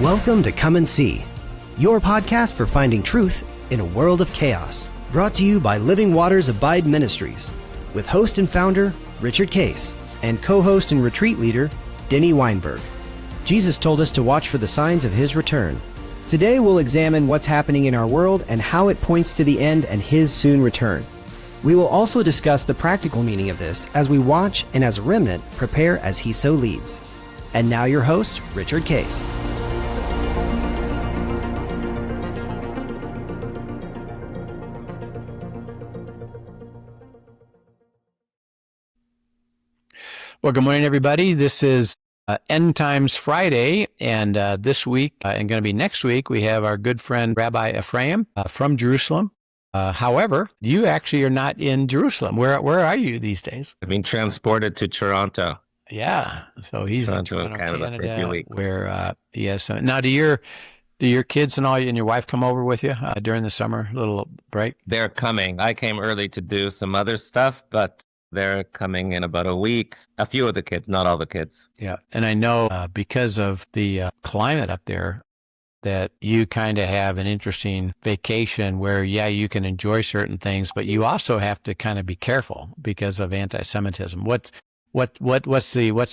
Welcome to Come and See, your podcast for finding truth in a world of chaos. Brought to you by Living Waters Abide Ministries, with host and founder Richard Case and co-host and retreat leader Denny Weinberg. Jesus told us to watch for the signs of his return. Today we'll examine what's happening in our world and how it points to the end and his soon return. We will also discuss the practical meaning of this as we watch and as a remnant prepare as he so leads. And now your host, Richard Case. Well, good morning, everybody. This is End Times Friday, and this week, and going to be next week, we have our good friend Rabbi Ephraim from Jerusalem. However, you actually are not in Jerusalem. Where are you these days? I've been transported to Toronto. Yeah, so he's in Toronto, Canada, for a few weeks. Where he has some. Now, do your kids and all and your wife come over with you during the summer little break? They're coming. I came early to do some other stuff, but they're coming in about a week. A few of the kids, not all the kids. Yeah, and I know because of the climate up there, that you kind of have an interesting vacation where, yeah, you can enjoy certain things, but you also have to kind of be careful because of anti-Semitism. What's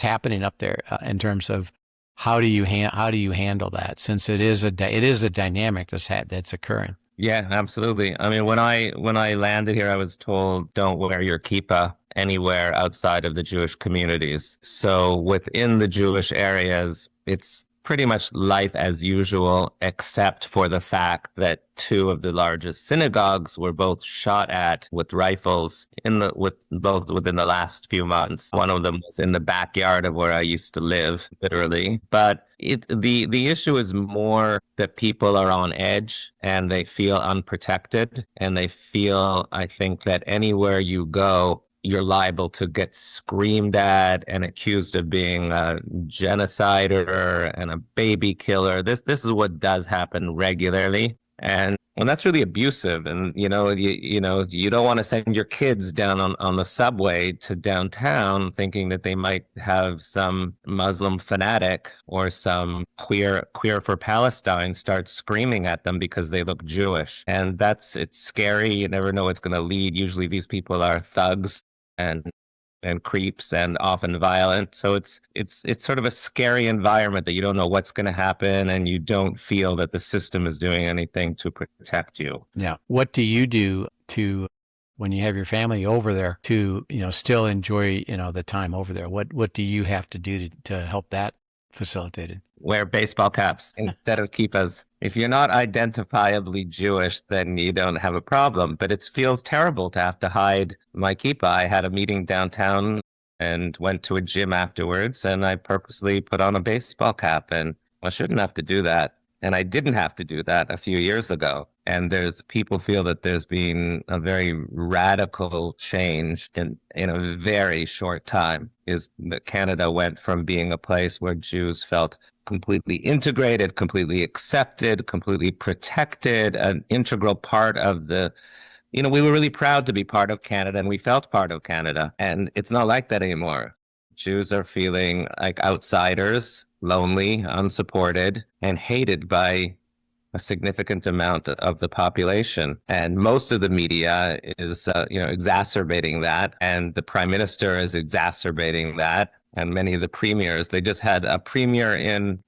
happening up there in terms of how do you handle that, since it is a dynamic that's occurring? Yeah, absolutely. I mean, when I landed here, I was told don't wear your kippah anywhere outside of the Jewish communities. So within the Jewish areas, it's pretty much life as usual, except for the fact that two of the largest synagogues were both shot at with rifles within the last few months. One of them was in the backyard of where I used to live, literally. But the issue is more that people are on edge and they feel unprotected, and they feel, I think, that anywhere you go, you're liable to get screamed at and accused of being a genocider and a baby killer. This is what does happen regularly, and that's really abusive. And you don't want to send your kids down on the subway to downtown thinking that they might have some Muslim fanatic or some queer for Palestine start screaming at them because they look Jewish. And it's scary. You never know what's going to lead. Usually these people are thugs and creeps and often violent. So it's sort of a scary environment that you don't know what's going to happen, and you don't feel that the system is doing anything to protect you. Yeah. What do you do to, when you have your family over there, to, still enjoy, the time over there? What do you have to do to help that facilitated? Wear baseball caps instead of kippahs. If you're not identifiably Jewish, then you don't have a problem. But it feels terrible to have to hide my kippah. I had a meeting downtown and went to a gym afterwards, and I purposely put on a baseball cap, and I shouldn't have to do that. And I didn't have to do that a few years ago. And people feel that there's been a very radical change in a very short time. Is that Canada went from being a place where Jews felt completely integrated, completely accepted, completely protected, an integral part of we were really proud to be part of Canada, and we felt part of Canada. And it's not like that anymore. Jews are feeling like outsiders, lonely, unsupported, and hated by a significant amount of the population. And most of the media is, exacerbating that. And the prime minister is exacerbating that. And many of the premiers, they just had a premier in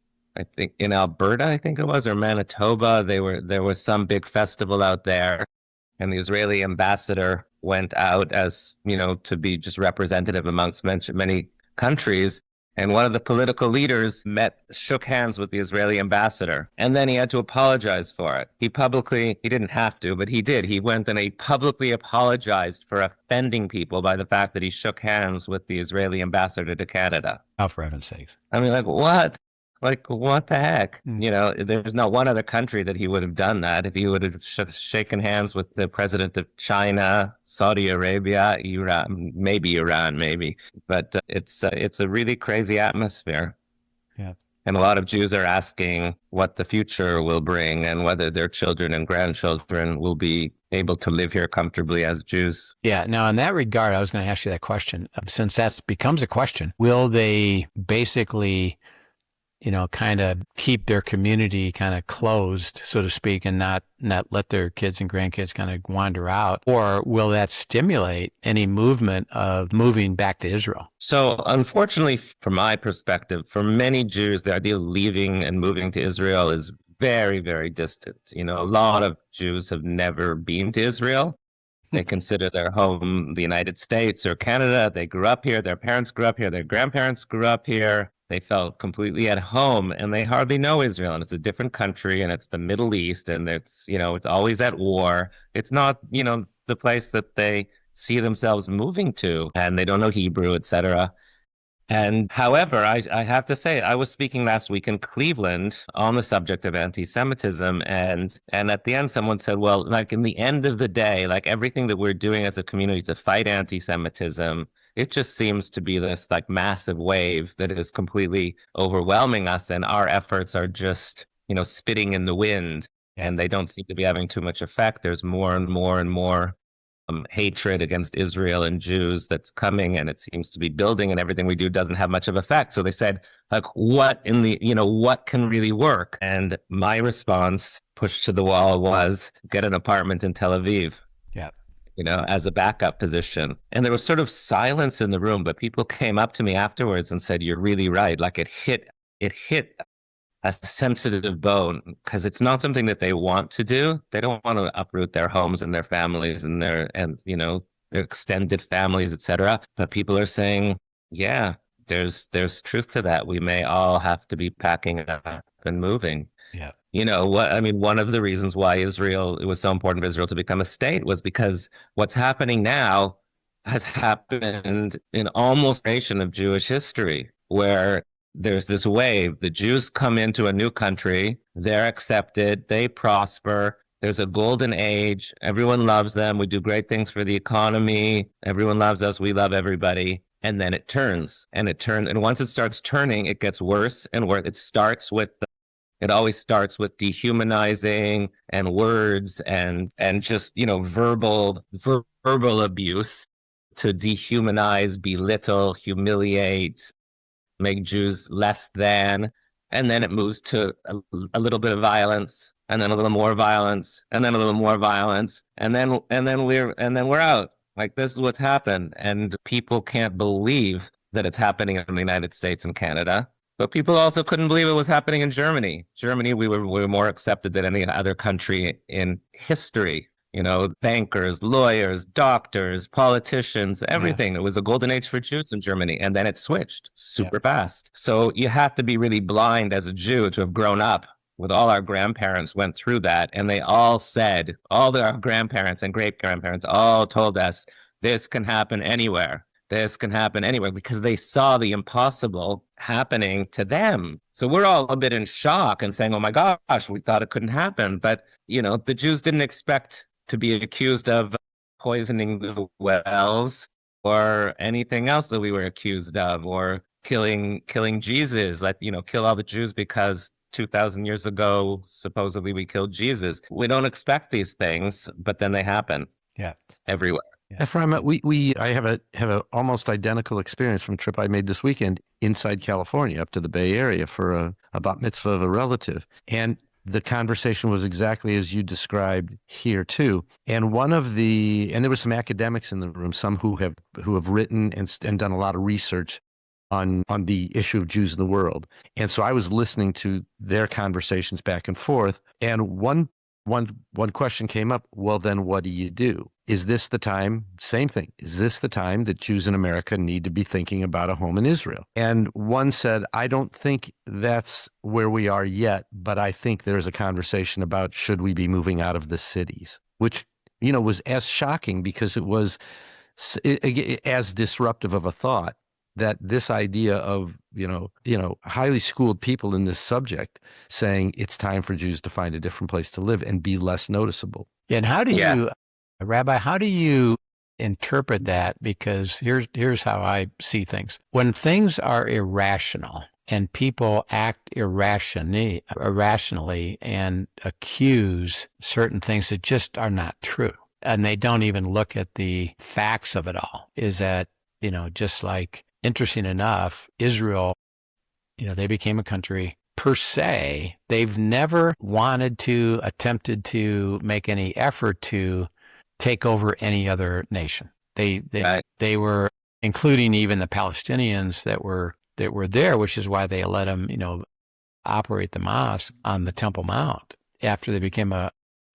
Alberta, I think it was, or Manitoba. There was some big festival out there, and the Israeli ambassador went out as, to be just representative amongst many countries. And one of the political leaders shook hands with the Israeli ambassador. And then he had to apologize for it. He didn't have to, but he did. He went and he publicly apologized for offending people by the fact that he shook hands with the Israeli ambassador to Canada. Oh, for heaven's sakes. I mean, what? Like, what the heck? There's not one other country that he would have done that. If he would have shaken hands with the president of China, Saudi Arabia, Iran, maybe. But it's a really crazy atmosphere. Yeah. And a lot of Jews are asking what the future will bring and whether their children and grandchildren will be able to live here comfortably as Jews. Yeah. Now, in that regard, I was going to ask you that question. Since that becomes a question, will they basically kind of keep their community kind of closed, so to speak, and not let their kids and grandkids kind of wander out? Or will that stimulate any movement of moving back to Israel? So, unfortunately, from my perspective, for many Jews, the idea of leaving and moving to Israel is very, very distant. A lot of Jews have never been to Israel. They consider their home the United States or Canada. They grew up here. Their parents grew up here. Their grandparents grew up here. They felt completely at home, and they hardly know Israel. And it's a different country, and it's the Middle East, and it's always at war. It's not, the place that they see themselves moving to, and they don't know Hebrew, etc. And however, I have to say, I was speaking last week in Cleveland on the subject of anti-Semitism, and at the end, someone said, well, like in the end of the day, like everything that we're doing as a community to fight anti-Semitism, it just seems to be this like massive wave that is completely overwhelming us, and our efforts are just, spitting in the wind, and they don't seem to be having too much effect. There's more and more and more hatred against Israel and Jews that's coming, and it seems to be building, and everything we do doesn't have much of effect. So they said, like, what can really work? And my response, pushed to the wall, was get an apartment in Tel Aviv. Yeah. As a backup position. And there was sort of silence in the room, but people came up to me afterwards and said, you're really right. Like it hit a sensitive bone, because it's not something that they want to do. They don't want to uproot their homes and their families and their extended families, etc. But people are saying, yeah, there's truth to that. We may all have to be packing up and moving. Yeah. One of the reasons why it was so important for Israel to become a state was because what's happening now has happened in almost a nation of Jewish history, where there's this wave. The Jews come into a new country, they're accepted, they prosper. There's a golden age. Everyone loves them. We do great things for the economy. Everyone loves us. We love everybody. And then it turns. And once it starts turning, it gets worse and worse. It always starts with dehumanizing and words and just, verbal abuse to dehumanize, belittle, humiliate, make Jews less than. And then it moves to a little bit of violence, and then a little more violence, and then a little more violence, and then we're out. Like, this is what's happened, and people can't believe that it's happening in the United States and Canada. But people also couldn't believe it was happening in Germany. We were more accepted than any other country in history. Bankers, lawyers, doctors, politicians, everything. Yeah. It was a golden age for Jews in Germany. And then it switched super fast. So you have to be really blind as a Jew to have grown up with all our grandparents went through that. And they all said, our grandparents and great grandparents all told us, this can happen anywhere. This can happen anywhere, because they saw the impossible happening to them. So we're all a bit in shock and saying, oh my gosh, we thought it couldn't happen. But, the Jews didn't expect to be accused of poisoning the wells or anything else that we were accused of, or killing Jesus, kill all the Jews because 2,000 years ago, supposedly we killed Jesus. We don't expect these things, but then they happen. Yeah. Everywhere. Yeah. Ephraim, I have a almost identical experience from a trip I made this weekend inside California up to the Bay Area for a bat mitzvah of a relative. And the conversation was exactly as you described here too. And there were some academics in the room, some who have written and done a lot of research on the issue of Jews in the world. And so I was listening to their conversations back and forth. And one question came up. Well, then what do you do? Is this the time? Same thing. Is this the time that Jews in America need to be thinking about a home in Israel? And one said, I don't think that's where we are yet, but I think there's a conversation about should we be moving out of the cities, which, was as shocking because it was as disruptive of a thought that this idea of, highly schooled people in this subject saying it's time for Jews to find a different place to live and be less noticeable. And how do you, Rabbi, how do you interpret that? Because here's how I see things. When things are irrational and people act irrationally and accuse certain things that just are not true, and they don't even look at the facts of it all, is that, just like, interesting enough, Israel they became a country per se. They've never attempted to make any effort to take over any other nation. They were, including even the Palestinians that were there, which is why they let them, operate the mosque on the Temple Mount after they became a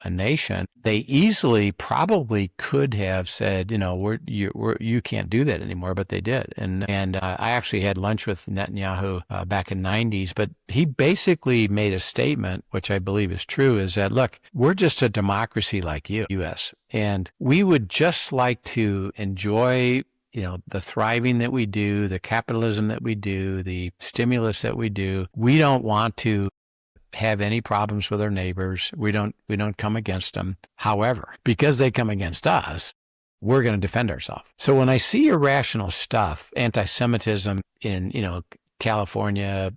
nation. They easily probably could have said, you can't do that anymore, but they did. And I actually had lunch with Netanyahu back in the 90s, but he basically made a statement, which I believe is true, is that, look, we're just a democracy like you, U.S., and we would just like to enjoy the thriving that we do, the capitalism that we do, the stimulus that we do. We don't want to have any problems with our neighbors. We don't come against them. However, because they come against us, we're going to defend ourselves. So when I see irrational stuff, anti-Semitism in, California,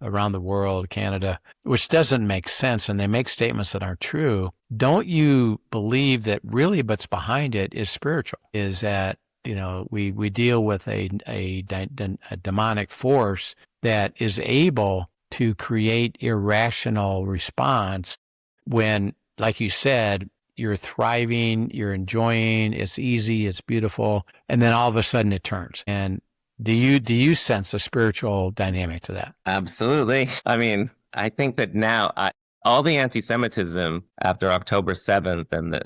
around the world, Canada, which doesn't make sense, and they make statements that aren't true, don't you believe that really what's behind it is spiritual? Is that, we deal with a demonic force that is able to create irrational response when, like you said, you're thriving, you're enjoying, it's easy, it's beautiful, and then all of a sudden it turns. And do you sense a spiritual dynamic to that? Absolutely. I mean, I think that now all the anti-Semitism after October 7th and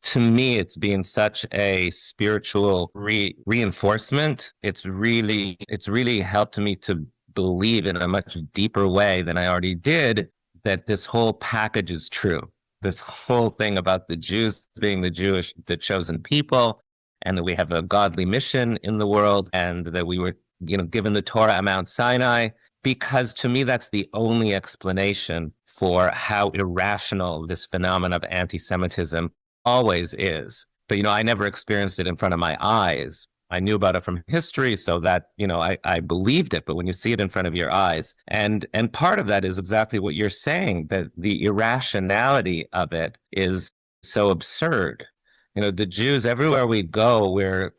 to me, it's been such a spiritual reinforcement. It's really helped me to believe in a much deeper way than I already did that this whole package is true. This whole thing about the Jews being the chosen people, and that we have a godly mission in the world, and that we were, given the Torah at Mount Sinai, because to me, that's the only explanation for how irrational this phenomenon of anti-Semitism always is. But, I never experienced it in front of my eyes. I knew about it from history, so that, I believed it. But when you see it in front of your eyes, and part of that is exactly what you're saying, that the irrationality of it is so absurd. The Jews, everywhere we go, we're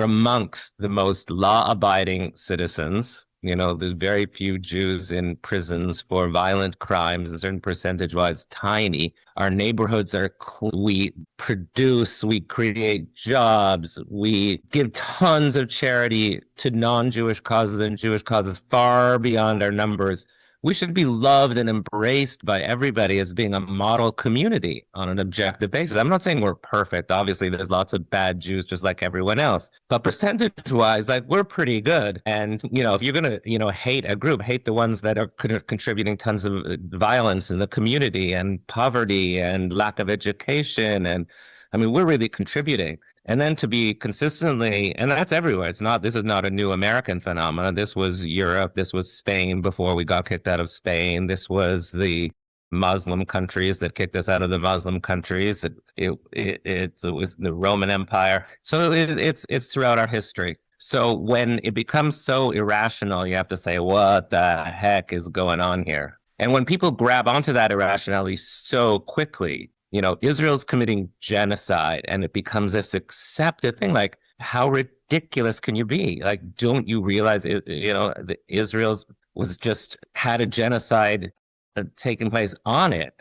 amongst the most law-abiding citizens. There's very few Jews in prisons for violent crimes, a certain percentage-wise tiny. Our neighborhoods are we produce, we create jobs, we give tons of charity to non-Jewish causes and Jewish causes far beyond our numbers. We should be loved and embraced by everybody as being a model community on an objective basis. I'm not saying we're perfect. Obviously, there's lots of bad Jews just like everyone else. But percentage-wise, we're pretty good. And, if you're going to, hate a group, hate the ones that are contributing tons of violence in the community and poverty and lack of education. And, we're really contributing. And then to be consistently, and that's everywhere. This is not a new American phenomenon. This was Europe. This was Spain before we got kicked out of Spain. This was the Muslim countries that kicked us out of the Muslim countries. It was the Roman Empire. So it's throughout our history. So when it becomes so irrational, you have to say, what the heck is going on here? And when people grab onto that irrationality so quickly, Israel's committing genocide, and it becomes this accepted thing. Like, how ridiculous can you be? Like, don't you realize, that Israel's was just had a genocide taking place on it?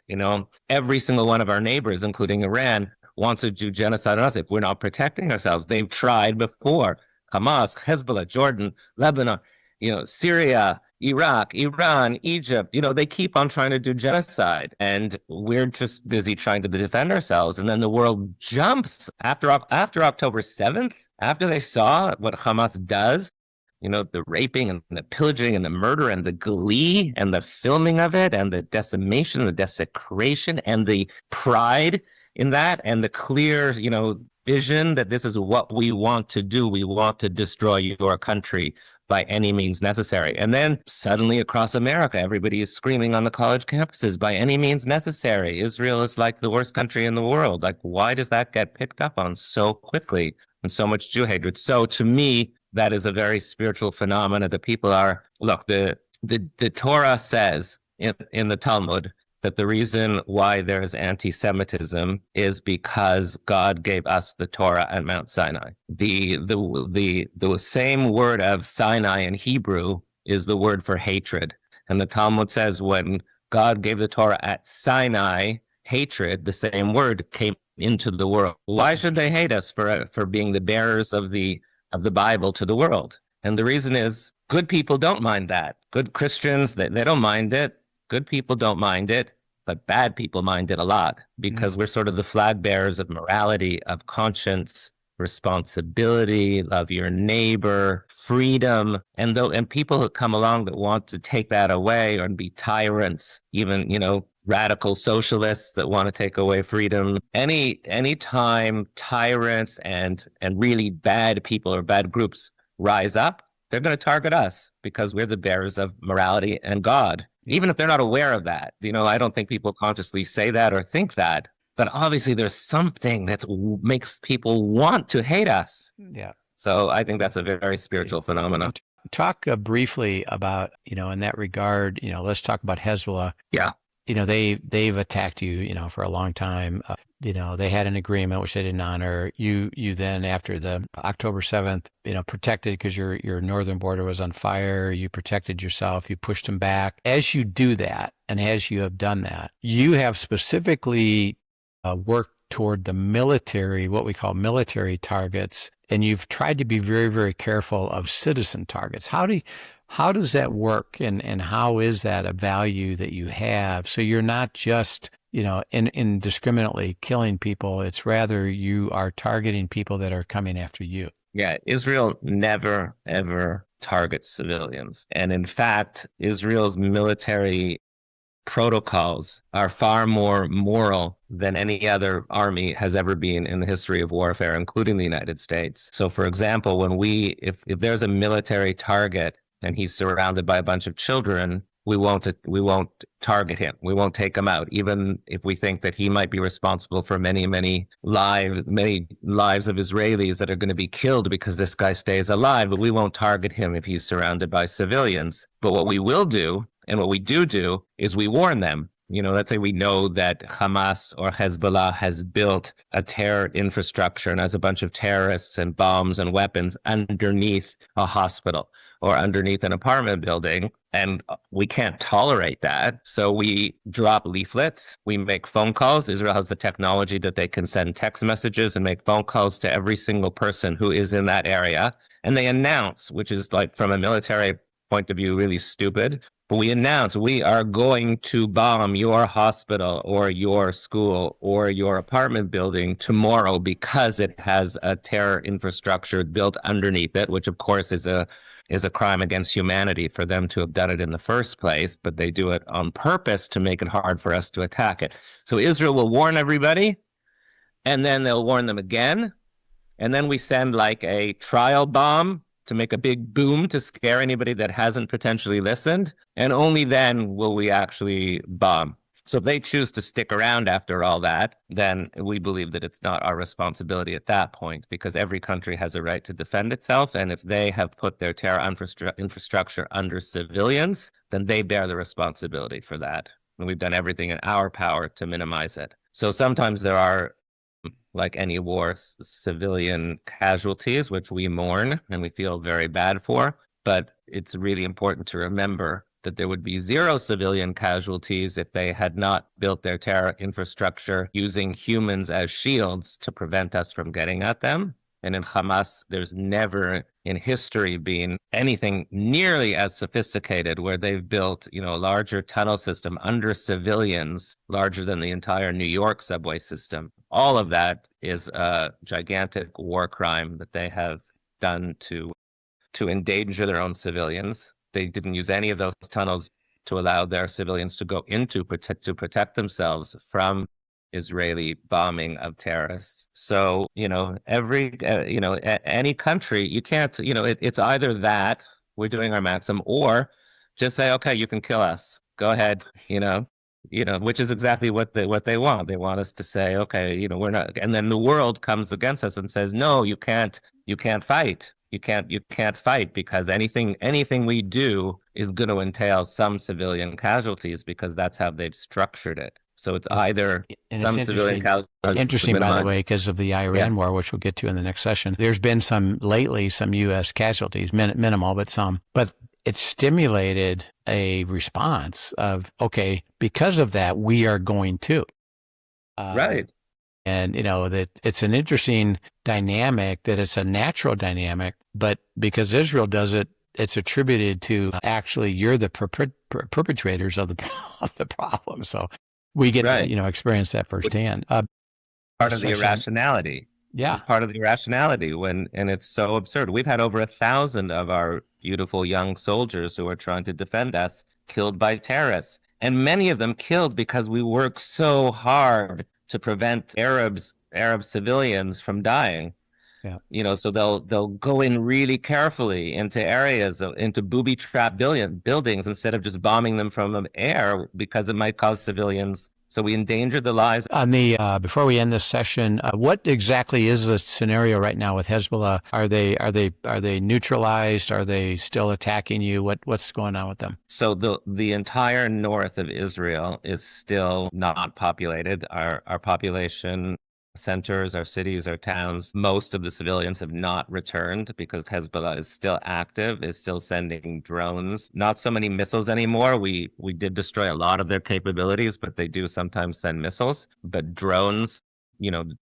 Every single one of our neighbors, including Iran, wants to do genocide on us if we're not protecting ourselves. They've tried before. Hamas, Hezbollah, Jordan, Lebanon, Syria, Iraq, Iran, Egypt, they keep on trying to do genocide, and we're just busy trying to defend ourselves. And then the world jumps after October 7th, after they saw what Hamas does, the raping and the pillaging and the murder and the glee and the filming of it and the decimation, the desecration and the pride in that and the clear, vision that this is what we want to do. We want to destroy your country by any means necessary. And then suddenly across America, everybody is screaming on the college campuses, by any means necessary. Israel is like the worst country in the world. Like, why does that get picked up on so quickly and so much Jew hatred? So to me, that is a very spiritual phenomena that people are, look, the Torah says in the Talmud that the reason why there is anti-Semitism is because God gave us the Torah at Mount Sinai. The same word of Sinai in Hebrew is the word for hatred. And the Talmud says when God gave the Torah at Sinai, hatred, the same word, came into the world. Why should they hate us for being the bearers of the Bible to the world? And the reason is good people don't mind that. Good Christians, they don't mind it. Good people don't mind it, but bad people mind it a lot because we're sort of the flag bearers of morality, of conscience, responsibility, love your neighbor, freedom. And people who come along that want to take that away or be tyrants, even, radical socialists that want to take away freedom. Any time tyrants and really bad people or bad groups rise up, they're going to target us because we're the bearers of morality and God, even if they're not aware of that. I don't think people consciously say that or think that, but obviously there's something that makes people want to hate us. Yeah. So I think that's a very spiritual phenomenon. Talk briefly about, in that regard, let's talk about Hezbollah. Yeah. They've attacked you, for a long time. They had an agreement which they didn't honor. You then, after the October 7th, protected because your northern border was on fire. You protected yourself. You pushed them back. As you do that, and as you have done that, you have specifically worked toward the military, what we call military targets, and you've tried to be very, very careful of citizen targets. How does that work, and how is that a value that you have? So you're not just, indiscriminately killing people. It's rather you are targeting people that are coming after you. Yeah, Israel never, ever targets civilians. And in fact, Israel's military protocols are far more moral than any other army has ever been in the history of warfare, including the United States. So for example, if there's a military target and he's surrounded by a bunch of children, we won't target him. We won't take him out, even if we think that he might be responsible for many lives of Israelis that are going to be killed because this guy stays alive. But we won't target him if he's surrounded by civilians. But what we will do, and what we do is we warn them. Let's say we know that Hamas or Hezbollah has built a terror infrastructure and has a bunch of terrorists and bombs and weapons underneath a hospital or underneath an apartment building, and we can't tolerate that. So we drop leaflets, we make phone calls. Israel has the technology that they can send text messages and make phone calls to every single person who is in that area. And they announce, which is like from a military point of view, really stupid. But we announce we are going to bomb your hospital or your school or your apartment building tomorrow because it has a terror infrastructure built underneath it, which of course is a crime against humanity for them to have done it in the first place, but they do it on purpose to make it hard for us to attack it. So Israel will warn everybody, and then they'll warn them again, and then we send like a trial bomb to make a big boom to scare anybody that hasn't potentially listened, and only then will we actually bomb. So if they choose to stick around after all that, then we believe that it's not our responsibility at that point, because every country has a right to defend itself, and if they have put their terror infrastructure under civilians, then they bear the responsibility for that. And we've done everything in our power to minimize it. So sometimes there are, like any war, civilian casualties, which we mourn and we feel very bad for. But it's really important to remember that there would be zero civilian casualties if they had not built their terror infrastructure using humans as shields to prevent us from getting at them. And in Hamas, there's never in history been anything nearly as sophisticated where they've built, a larger tunnel system under civilians, larger than the entire New York subway system. All of that is a gigantic war crime that they have done to endanger their own civilians. They didn't use any of those tunnels to allow their civilians to go into to protect themselves from Israeli bombing of terrorists. So, any country, you can't, it's either that we're doing our maximum, or just say, okay, you can kill us. Go ahead, which is exactly what they want. They want us to say, okay, we're not, and then the world comes against us and says, no, you can't fight. You can't fight because anything we do is going to entail some civilian casualties because that's how they've structured it. So it's either some civilian casualties. Interesting, by the way, because of the Iran war, which we'll get to in the next session. There's been some U.S. casualties, minimal, but some. But it stimulated a response of, okay, because of that, we are going to. Right. And, that it's an interesting dynamic, that it's a natural dynamic, but because Israel does it, it's attributed to actually you're the perpetrators of the problem. So we get to, experience that firsthand. Part of the irrationality. Yeah. It's part of the irrationality and it's so absurd. We've had over 1,000 of our beautiful young soldiers who are trying to defend us killed by terrorists. And many of them killed because we work so hard to prevent Arab civilians from dying. Yeah. So they'll go in really carefully into areas, into booby trap buildings instead of just bombing them from the air because it might cause civilians. So we endanger the lives. On the before we end this session, what exactly is the scenario right now with Hezbollah? Are they neutralized? Are they still attacking you? What's going on with them? So the entire north of Israel is still not populated. Our population centers, our cities, our towns, most of the civilians have not returned because Hezbollah is still active, is still sending drones. Not so many missiles anymore. We did destroy a lot of their capabilities, but they do sometimes send missiles. But drones,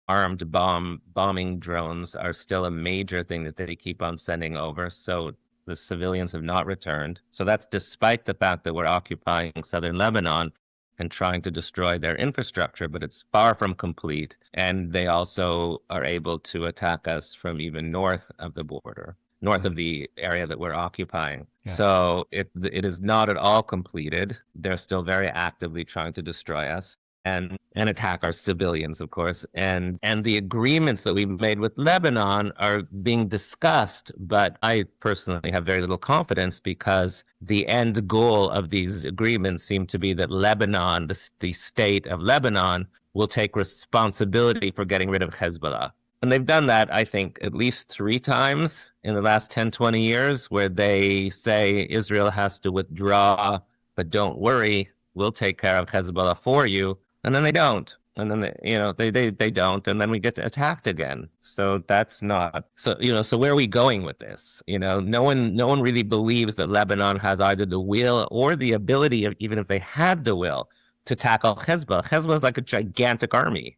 armed bombing drones are still a major thing that they keep on sending over. So the civilians have not returned. So that's despite the fact that we're occupying southern Lebanon and trying to destroy their infrastructure, but it's far from complete. And they also are able to attack us from even north of the border, north of the area that we're occupying. Yeah. So it is not at all completed. They're still very actively trying to destroy us and attack our civilians, of course. And the agreements that we've made with Lebanon are being discussed, but I personally have very little confidence because the end goal of these agreements seem to be that Lebanon, the state of Lebanon, will take responsibility for getting rid of Hezbollah. And they've done that, I think, at least 3 times in the last 10, 20 years, where they say Israel has to withdraw, but don't worry, we'll take care of Hezbollah for you. And then they don't. And then they don't. And then we get attacked again. So that's not so. So where are we going with this? No one really believes that Lebanon has either the will or the ability, of, even if they had the will, to tackle Hezbollah. Hezbollah is like a gigantic army.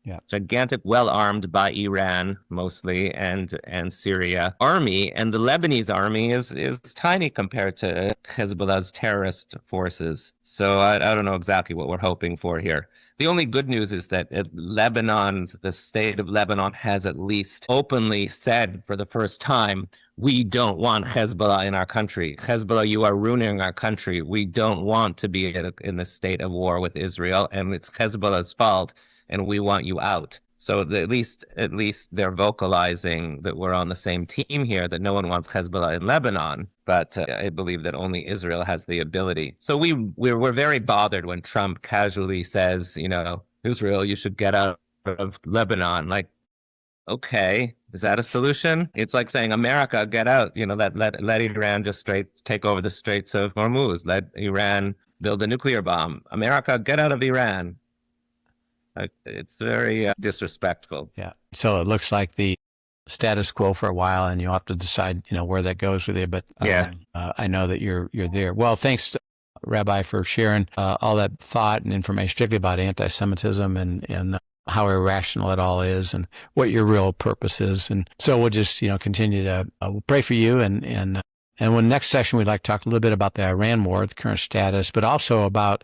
Yeah, gigantic, well-armed by Iran mostly and Syria army, and the Lebanese army is tiny compared to Hezbollah's terrorist forces. So I don't know exactly what we're hoping for here. The only good news is that the state of Lebanon has at least openly said for the first time, we don't want Hezbollah in our country. Hezbollah, you are ruining our country. We don't want to be in the state of war with Israel, and it's Hezbollah's fault. And we want you out. So at least they're vocalizing that we're on the same team here, that no one wants Hezbollah in Lebanon. But I believe that only Israel has the ability. So we're very bothered when Trump casually says, Israel, you should get out of Lebanon. Like, okay, is that a solution? It's like saying, America, get out. Let Iran just take over the Straits of Hormuz. Let Iran build a nuclear bomb. America, get out of Iran. It's very disrespectful. Yeah. So it looks like the status quo for a while, and you'll have to decide, where that goes with you. But I know that you're there. Well, thanks, Rabbi, for sharing all that thought and information, particularly about anti-Semitism and how irrational it all is, and what your real purpose is. And so we'll just continue to we'll pray for you, and when next session we'd like to talk a little bit about the Iran war, the current status, but also about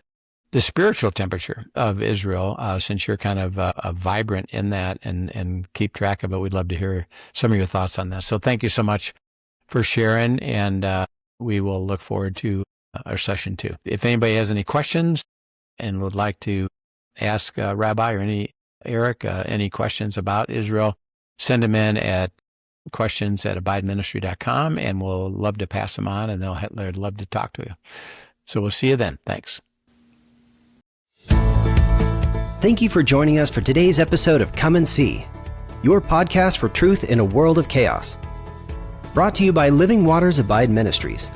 the spiritual temperature of Israel, since you're kind of vibrant in that and keep track of it. We'd love to hear some of your thoughts on that. So thank you so much for sharing, and we will look forward to our session 2. If anybody has any questions and would like to ask Rabbi or Eric any questions about Israel, send them in at questions@abideministry.com, and we'll love to pass them on, and they'd love to talk to you. So we'll see you then. Thanks. Thank you for joining us for today's episode of Come and See, your podcast for truth in a world of chaos. Brought to you by Living Waters Abide Ministries.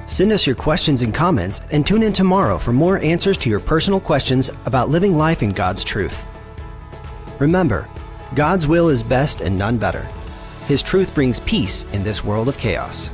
Send us your questions and comments and tune in tomorrow for more answers to your personal questions about living life in God's truth. Remember, God's will is best and none better. His truth brings peace in this world of chaos.